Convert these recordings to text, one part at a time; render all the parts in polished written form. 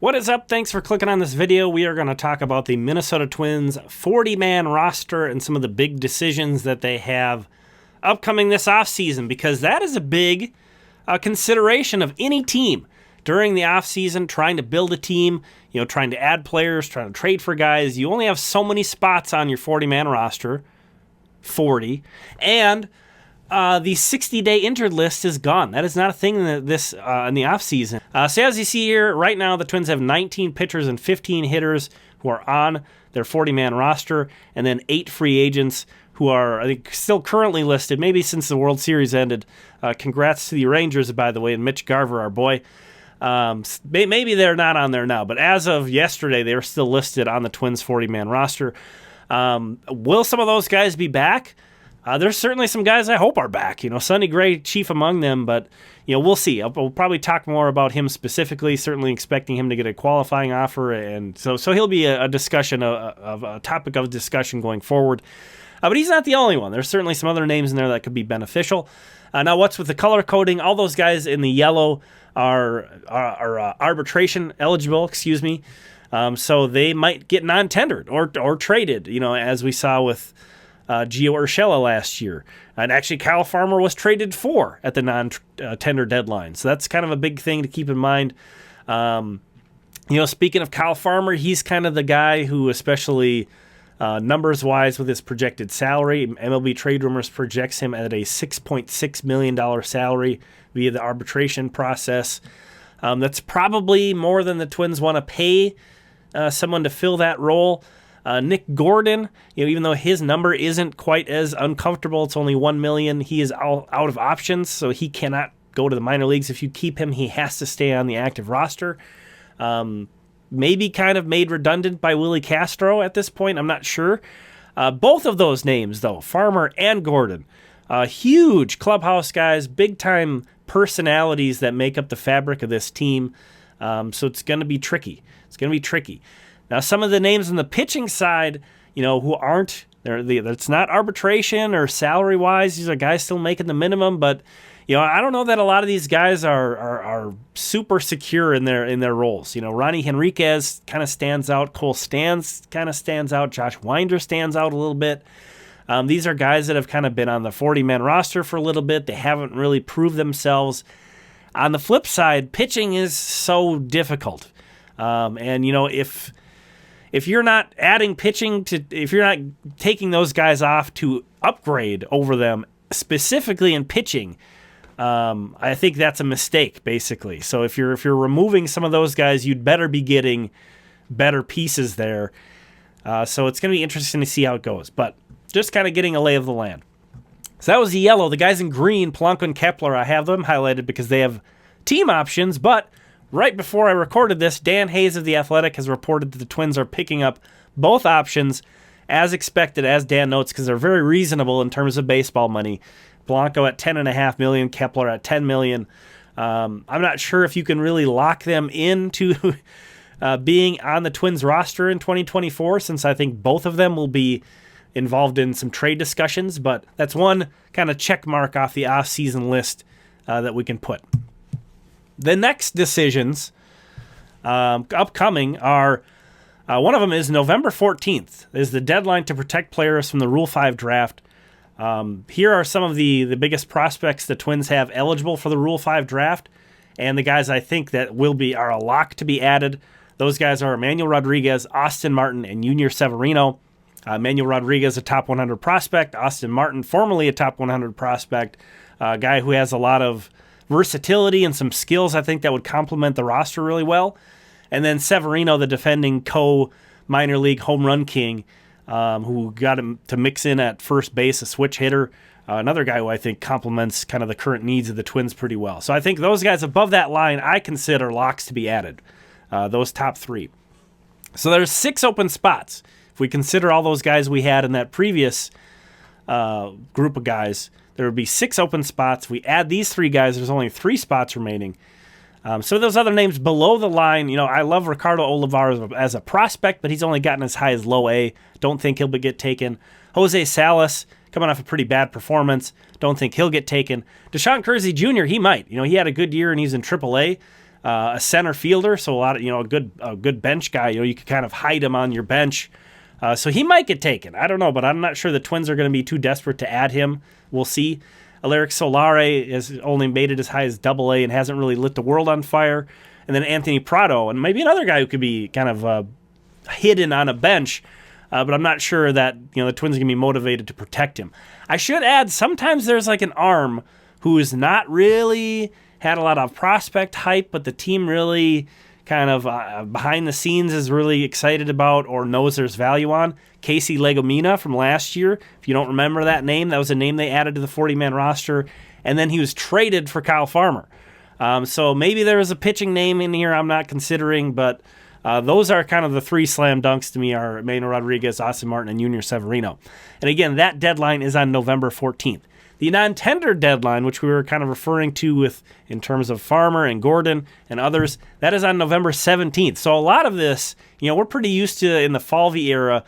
What is up? Thanks for clicking on this video. We are going to talk about the Minnesota Twins 40-man roster and some of the big decisions that they have upcoming this offseason, because that is a big consideration of any team during the offseason, trying to build a team, trying to add players, trying to trade for guys. You only have so many spots on your 40-man roster, 40, and the 60-day injured list is gone. That is not a thing in the offseason. So as you see here, right now the Twins have 19 pitchers and 15 hitters who are on their 40-man roster, and then 8 free agents who are, I think, still currently listed, maybe since the World Series ended. Congrats to the Rangers, by the way, and Mitch Garver, our boy. Maybe they're not on there now, but as of yesterday, they were still listed on the Twins 40-man roster. Will some of those guys be back? There's certainly some guys I hope are back. Sonny Gray, chief among them, but we'll see. We'll probably talk more about him specifically. Certainly expecting him to get a qualifying offer, and so he'll be a discussion of a topic of discussion going forward. But he's not the only one. There's certainly some other names in there that could be beneficial. Now, what's with the color coding? All those guys in the yellow are arbitration eligible. So they might get non-tendered or traded. As we saw with Gio Urshela last year. And actually, Kyle Farmer was traded for at the non-tender deadline. So that's kind of a big thing to keep in mind. Speaking of Kyle Farmer, he's kind of the guy who, especially numbers-wise with his projected salary, MLB Trade Rumors projects him at a $6.6 million salary via the arbitration process. That's probably more than the Twins want to pay someone to fill that role. Nick Gordon, even though his number isn't quite as uncomfortable, it's only $1 million, he is out of options, so he cannot go to the minor leagues. If you keep him, he has to stay on the active roster. Maybe kind of made redundant by Willie Castro at this point, I'm not sure. Both of those names, though, Farmer and Gordon, huge clubhouse guys, big-time personalities that make up the fabric of this team, so it's going to be tricky. Now, some of the names on the pitching side, who aren't, it's not arbitration or salary-wise. These are guys still making the minimum, but, I don't know that a lot of these guys are super secure in their roles. Ronnie Henriquez kind of stands out. Cole Stans kind of stands out. Josh Winder stands out a little bit. These are guys that have kind of been on the 40-man roster for a little bit. They haven't really proved themselves. On the flip side, pitching is so difficult. And, if you're not adding pitching if you're not taking those guys off to upgrade over them, specifically in pitching, I think that's a mistake, basically. So if you're removing some of those guys, you'd better be getting better pieces there. So it's going to be interesting to see how it goes. But just kind of getting a lay of the land. So that was the yellow. The guys in green, Polanco and Kepler, I have them highlighted because they have team options, but right before I recorded this, Dan Hayes of The Athletic has reported that the Twins are picking up both options as expected, as Dan notes, because they're very reasonable in terms of baseball money. Polanco at $10.5 million, Kepler at $10 million. I'm not sure if you can really lock them into being on the Twins roster in 2024, since I think both of them will be involved in some trade discussions, but that's one kind of check mark off the off-season list that we can put. The next decisions upcoming are, one of them is November 14th, is the deadline to protect players from the Rule 5 draft. Here are some of the biggest prospects the Twins have eligible for the Rule 5 draft, and the guys I think that are a lock to be added. Those guys are Emmanuel Rodriguez, Austin Martin, and Junior Severino. Emmanuel Rodriguez, a top 100 prospect. Austin Martin, formerly a top 100 prospect. A guy who has a lot of versatility and some skills, I think, that would complement the roster really well. And then Severino, the defending minor league home run king, who got him to mix in at first base, a switch hitter. Another guy who I think complements kind of the current needs of the Twins pretty well. So I think those guys above that line I consider locks to be added, those top 3. So there's 6 open spots. If we consider all those guys we had in that previous group of guys, there would be 6 open spots. We add these 3 guys, there's only 3 spots remaining. So those other names below the line, I love Ricardo Olivares as a prospect, but he's only gotten as high as low A. Don't think he'll get taken. Jose Salas, coming off a pretty bad performance. Don't think he'll get taken. Deshaun Kersey Jr., he might. He had a good year and he's in AAA. a center fielder, so a lot of a good bench guy. You could kind of hide him on your bench. So he might get taken. I don't know, but I'm not sure the Twins are going to be too desperate to add him. We'll see. Aleric Solare has only made it as high as AA and hasn't really lit the world on fire. And then Anthony Prado, and maybe another guy who could be kind of hidden on a bench. But I'm not sure that the Twins are going to be motivated to protect him. I should add, sometimes there's like an arm who is not really had a lot of prospect hype, but the team really kind of behind the scenes is really excited about or knows there's value on. Casey Legumina from last year. If you don't remember that name, that was a name they added to the 40-man roster, and then he was traded for Kyle Farmer. So maybe there was a pitching name in here I'm not considering, but those are kind of the three slam dunks to me are Emmanuel Rodriguez, Austin Martin, and Junior Severino. And again, that deadline is on November 14th. The non-tender deadline, which we were kind of referring to in terms of Farmer and Gordon and others, that is on November 17th. So a lot of this, we're pretty used to in the Falvey era,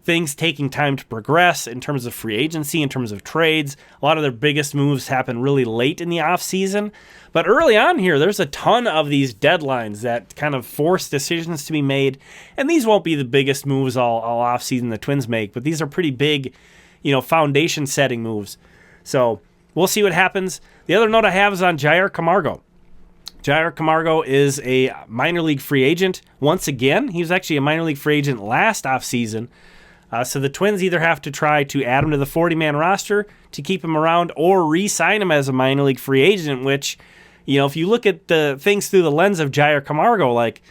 things taking time to progress in terms of free agency, in terms of trades. A lot of their biggest moves happen really late in the offseason. But early on here, there's a ton of these deadlines that kind of force decisions to be made. And these won't be the biggest moves all offseason the Twins make, but these are pretty big, foundation-setting moves. So we'll see what happens. The other note I have is on Jair Camargo. Jair Camargo is a minor league free agent. Once again, he was actually a minor league free agent last offseason. So the Twins either have to try to add him to the 40-man roster to keep him around or re-sign him as a minor league free agent, which, if you look at the things through the lens of Jair Camargo, like,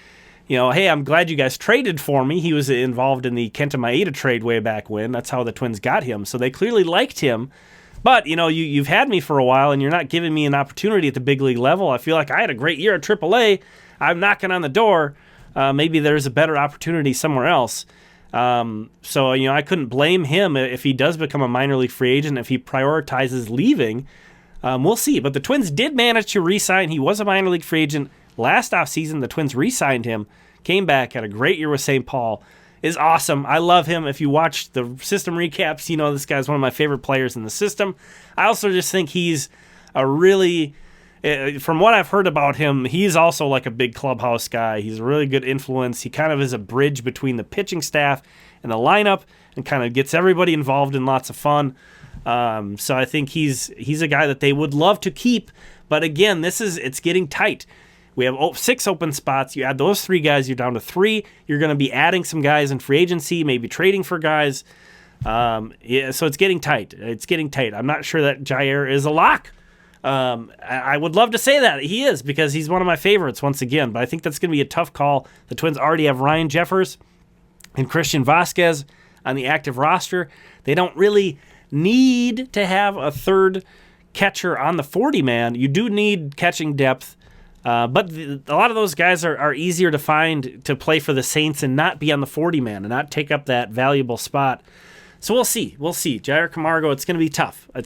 hey, I'm glad you guys traded for me. He was involved in the Kenta Maeda trade way back when. That's how the Twins got him. So they clearly liked him. But, you've had me for a while, and you're not giving me an opportunity at the big league level. I feel like I had a great year at AAA. I'm knocking on the door. Maybe there's a better opportunity somewhere else. So I couldn't blame him if he does become a minor league free agent, if he prioritizes leaving. We'll see. But the Twins did manage to re-sign. He was a minor league free agent. Last offseason, the Twins re-signed him, came back, had a great year with St. Paul. Is awesome. I love him. If you watch the system recaps, this guy's one of my favorite players in the system. I also just think he's a really, from what I've heard about him, he's also like a big clubhouse guy. He's a really good influence. He kind of is a bridge between the pitching staff and the lineup and kind of gets everybody involved in lots of fun. So I think he's a guy that they would love to keep. But again, it's getting tight. We have 6 open spots. You add those 3 guys, you're down to 3. You're going to be adding some guys in free agency, maybe trading for guys. So it's getting tight. I'm not sure that Jair is a lock. I would love to say that he is because he's one of my favorites once again, but I think that's going to be a tough call. The Twins already have Ryan Jeffers and Christian Vasquez on the active roster. They don't really need to have a third catcher on the 40-man. You do need catching depth. But a lot of those guys are easier to find to play for the Saints and not be on the 40-man and not take up that valuable spot. So we'll see. Jair Camargo, it's going to be tough. I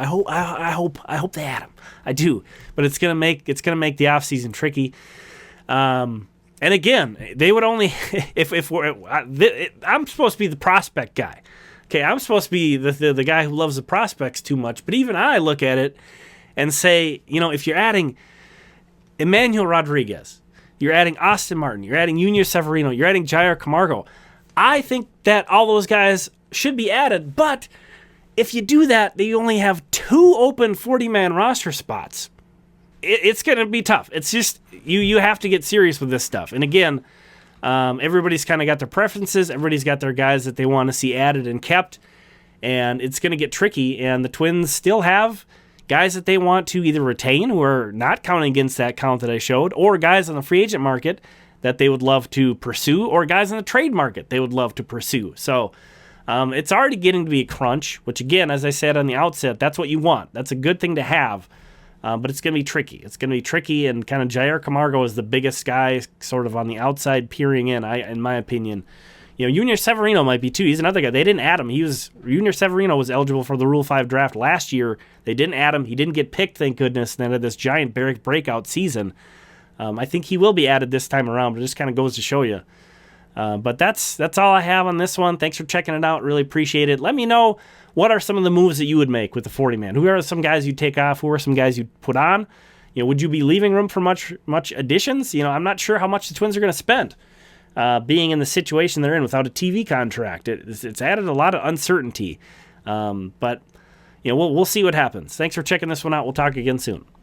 hope they add him. I do, but it's going to make the offseason tricky. And again, they would only I'm supposed to be the prospect guy. Okay, I'm supposed to be the guy who loves the prospects too much. But even I look at it and say, if you're adding Emmanuel Rodriguez, you're adding Austin Martin, you're adding Junior Severino, you're adding Jair Camargo. I think that all those guys should be added, but if you do that, you only have 2 open 40-man roster spots. It's going to be tough. It's just, you have to get serious with this stuff. And again, everybody's kind of got their preferences. Everybody's got their guys that they want to see added and kept, and it's going to get tricky, and the Twins still have guys that they want to either retain who are not counting against that count that I showed, or guys on the free agent market that they would love to pursue, or guys in the trade market they would love to pursue. So it's already getting to be a crunch, which again, as I said on the outset, that's what you want. That's a good thing to have, but it's going to be tricky. And kind of Jair Camargo is the biggest guy sort of on the outside peering in my opinion. Junior Severino might be too. He's another guy. They didn't add him. Junior Severino was eligible for the Rule 5 draft last year. They didn't add him. He didn't get picked, thank goodness, and then had this giant breakout season. I think he will be added this time around, but it just kind of goes to show you. But that's all I have on this one. Thanks for checking it out. Really appreciate it. Let me know what are some of the moves that you would make with the 40-man. Who are some guys you'd take off? Who are some guys you'd put on? would you be leaving room for much additions? I'm not sure how much the Twins are going to spend. Being in the situation they're in without a TV contract, it's added a lot of uncertainty. But we'll see what happens. Thanks for checking this one out. We'll talk again soon.